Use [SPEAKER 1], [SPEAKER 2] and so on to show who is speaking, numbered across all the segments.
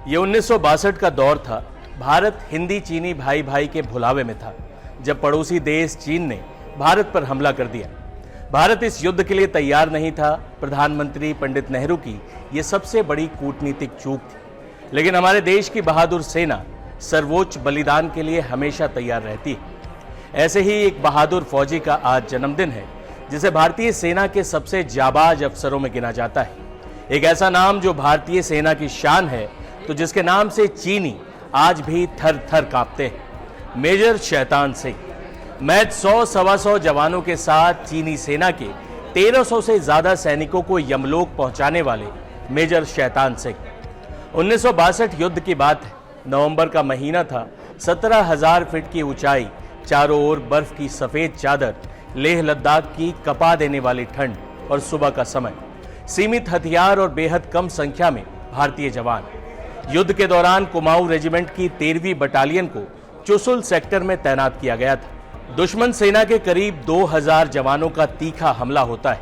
[SPEAKER 1] ये 1962 का दौर था। भारत हिंदी चीनी भाई भाई के भुलावे में था, जब पड़ोसी देश चीन ने भारत पर हमला कर दिया। भारत इस युद्ध के लिए तैयार नहीं था। प्रधानमंत्री पंडित नेहरू की यह सबसे बड़ी कूटनीतिक चूक थी, लेकिन हमारे देश की बहादुर सेना सर्वोच्च बलिदान के लिए हमेशा तैयार रहती है। ऐसे ही एक बहादुर फौजी का आज जन्मदिन है, जिसे भारतीय सेना के सबसे जाबाज अफसरों में गिना जाता है। एक ऐसा नाम जो भारतीय सेना की शान है, तो जिसके नाम से चीनी आज भी थर थर कांपते हैं। मेजर शैतान सिंह महज 100-125 जवानों के साथ चीनी सेना के 1300 से ज्यादा सैनिकों को यमलोक पहुंचाने वाले मेजर शैतान सिंह। 1962 युद्ध की बात है। नवंबर का महीना था। 17,000 फीट की ऊंचाई, चारों ओर बर्फ की सफेद चादर, लेह लद्दाख की कपा देने वाली ठंड और सुबह का समय, सीमित हथियार और बेहद कम संख्या में भारतीय जवान। युद्ध के दौरान कुमाऊं रेजिमेंट की 13वीं बटालियन को चुशुल सेक्टर में तैनात किया गया था। दुश्मन सेना के करीब 2000 जवानों का तीखा हमला होता है।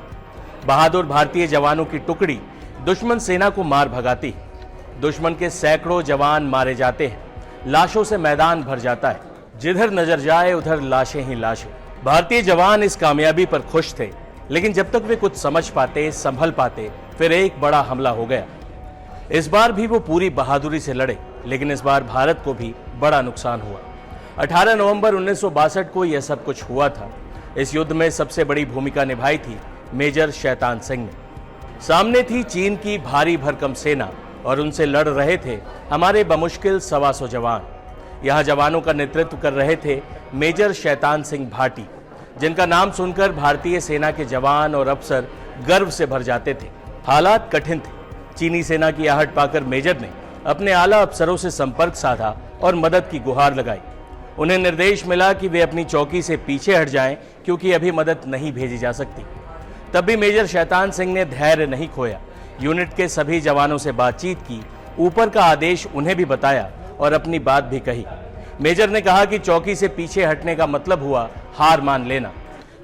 [SPEAKER 1] बहादुर भारतीय जवानों की टुकड़ी दुश्मन सेना को मार भगाती है। दुश्मन के सैकड़ों जवान मारे जाते हैं। लाशों से मैदान भर जाता है। जिधर नजर जाए उधर लाशें ही लाशें। भारतीय जवान इस कामयाबी पर खुश थे, लेकिन जब तक वे कुछ समझ पाते, संभल पाते, फिर एक बड़ा हमला हो गया। इस बार भी वो पूरी बहादुरी से लड़े, लेकिन इस बार भारत को भी बड़ा नुकसान हुआ। 18 नवंबर 1962 को यह सब कुछ हुआ था। इस युद्ध में सबसे बड़ी भूमिका निभाई थी मेजर शैतान सिंह ने। सामने थी चीन की भारी भरकम सेना और उनसे लड़ रहे थे हमारे बमुश्किल 125 जवान। यहाँ जवानों का नेतृत्व कर रहे थे मेजर शैतान सिंह भाटी, जिनका नाम सुनकर भारतीय सेना के जवान और अफसर गर्व से भर जाते थे। हालात कठिन थे। चीनी सेना की आहट पाकर मेजर ने अपने आला अफसरों से संपर्क साधा और मदद की गुहार लगाई। उन्हें निर्देश मिला कि वे अपनी चौकी से पीछे हट जाएं, क्योंकि अभी मदद नहीं भेजी जा सकती। तब भी मेजर शैतान सिंह ने धैर्य नहीं खोया। यूनिट के सभी जवानों से बातचीत की, ऊपर का आदेश उन्हें भी बताया और अपनी बात भी कही। मेजर ने कहा कि चौकी से पीछे हटने का मतलब हुआ हार मान लेना,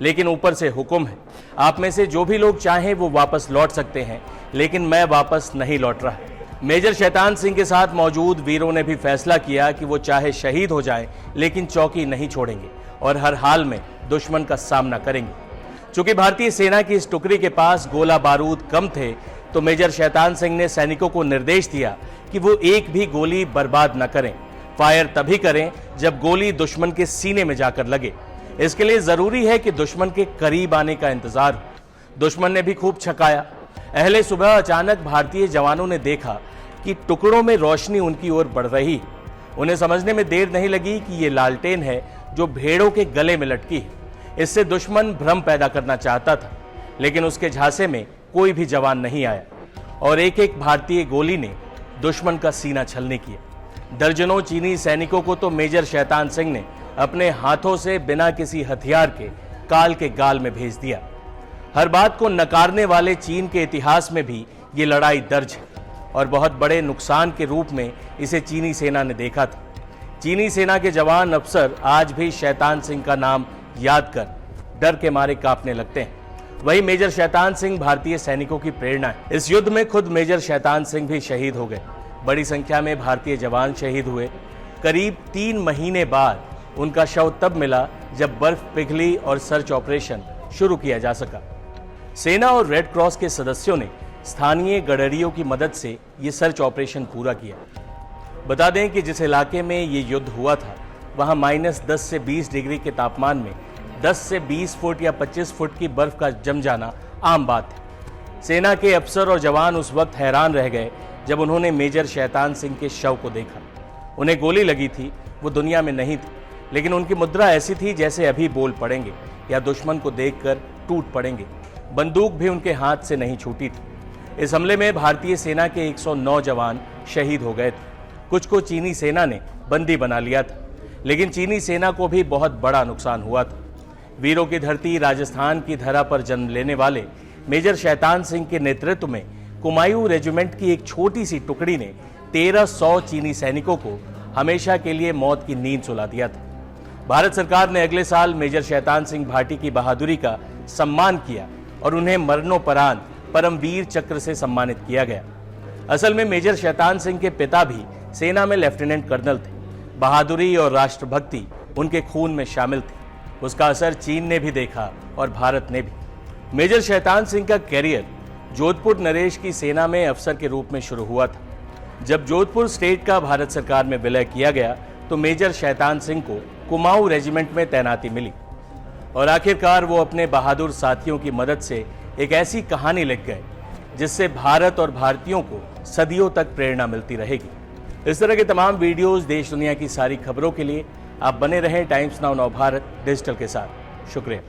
[SPEAKER 1] लेकिन ऊपर से हुक्म है, आप में से जो भी लोग चाहें वो वापस लौट सकते हैं, लेकिन मैं वापस नहीं लौट रहा। मेजर शैतान सिंह के साथ मौजूद वीरों ने भी फैसला किया कि वो चाहे शहीद हो जाएं, लेकिन चौकी नहीं छोड़ेंगे और हर हाल में दुश्मन का सामना करेंगे। चूंकि भारतीय सेना की इस टुकड़ी के पास गोला बारूद कम थे, तो मेजर शैतान सिंह ने सैनिकों को निर्देश दिया कि वो एक भी गोली बर्बाद न करें। फायर तभी करें जब गोली दुश्मन के सीने में जाकर लगे। इसके लिए जरूरी है कि दुश्मन के करीब आने का इंतजार हो। दुश्मन ने भी खूब छकाया। अहले सुबह अचानक भारतीय जवानों ने देखा कि टुकड़ों में रोशनी उनकी ओर बढ़ रही। उन्हें समझने में देर नहीं लगी कि ये लालटेन है जो भेड़ों के गले में लटकी है। इससे दुश्मन भ्रम पैदा करना चाहता था, लेकिन उसके झांसे में कोई भी जवान नहीं आया और एक एक भारतीय गोली ने दुश्मन का सीना छलनी किया। दर्जनों चीनी सैनिकों को तो मेजर शैतान सिंह ने अपने हाथों से बिना किसी हथियार के काल के गाल में भेज दिया। हर बात को नकारने वाले चीन के इतिहास में भी ये लड़ाई दर्ज है और बहुत बड़े नुकसान के रूप में इसे चीनी सेना ने देखा था। चीनी सेना के जवान अफसर आज भी शैतान सिंह का नाम याद कर डर के मारे कांपने लगते हैं। वही मेजर शैतान सिंह भारतीय सैनिकों की प्रेरणा है। इस युद्ध में खुद मेजर शैतान सिंह भी शहीद हो गए। बड़ी संख्या में भारतीय जवान शहीद हुए। करीब 3 महीने बाद उनका शव तब मिला जब बर्फ पिघली और सर्च ऑपरेशन शुरू किया जा सका। सेना और रेड क्रॉस के सदस्यों ने स्थानीय गडरियों की मदद से ये सर्च ऑपरेशन पूरा किया। बता दें कि जिस इलाके में ये युद्ध हुआ था, वहाँ -10 से 20 डिग्री के तापमान में 10 से 20 फुट या 25 फुट की बर्फ का जम जाना आम बात है। सेना के अफसर और जवान उस वक्त हैरान रह गए जब उन्होंने मेजर शैतान सिंह के शव को देखा। उन्हें गोली लगी थी, वो दुनिया में नहीं थी, लेकिन उनकी मुद्रा ऐसी थी जैसे अभी बोल पड़ेंगे या दुश्मन को देखकर टूट पड़ेंगे। बंदूक भी उनके हाथ से नहीं छूटी थी। इस हमले में भारतीय सेना के 109 जवान शहीद हो गए थे। कुछ को चीनी सेना ने बंदी बना लिया था, लेकिन चीनी सेना को भी बहुत बड़ा नुकसान हुआ था। वीरों की धरती राजस्थान की धरा पर जन्म लेने वाले मेजर शैतान सिंह के नेतृत्व में कुमाऊं रेजिमेंट की एक छोटी सी टुकड़ी ने 1300 चीनी सैनिकों को हमेशा के लिए मौत की नींद सुला दिया था। भारत सरकार ने अगले साल मेजर शैतान सिंह भाटी की बहादुरी का सम्मान किया और उन्हें मरणोपरांत परमवीर चक्र से सम्मानित किया गया। असल में मेजर शैतान सिंह के पिता भी सेना में लेफ्टिनेंट कर्नल थे। बहादुरी और राष्ट्रभक्ति उनके खून में शामिल थी। उसका असर चीन ने भी देखा और भारत ने भी। मेजर शैतान सिंह का कैरियर जोधपुर नरेश की सेना में अफसर के रूप में शुरू हुआ था। जब जोधपुर स्टेट का भारत सरकार में विलय किया गया तो मेजर शैतान सिंह को कुमाऊं रेजिमेंट में तैनाती मिली और आखिरकार वो अपने बहादुर साथियों की मदद से एक ऐसी कहानी लिख गए जिससे भारत और भारतीयों को सदियों तक प्रेरणा मिलती रहेगी। इस तरह के तमाम वीडियोस, देश दुनिया की सारी खबरों के लिए आप बने रहें टाइम्स नाउ नवभारत डिजिटल के साथ। शुक्रिया।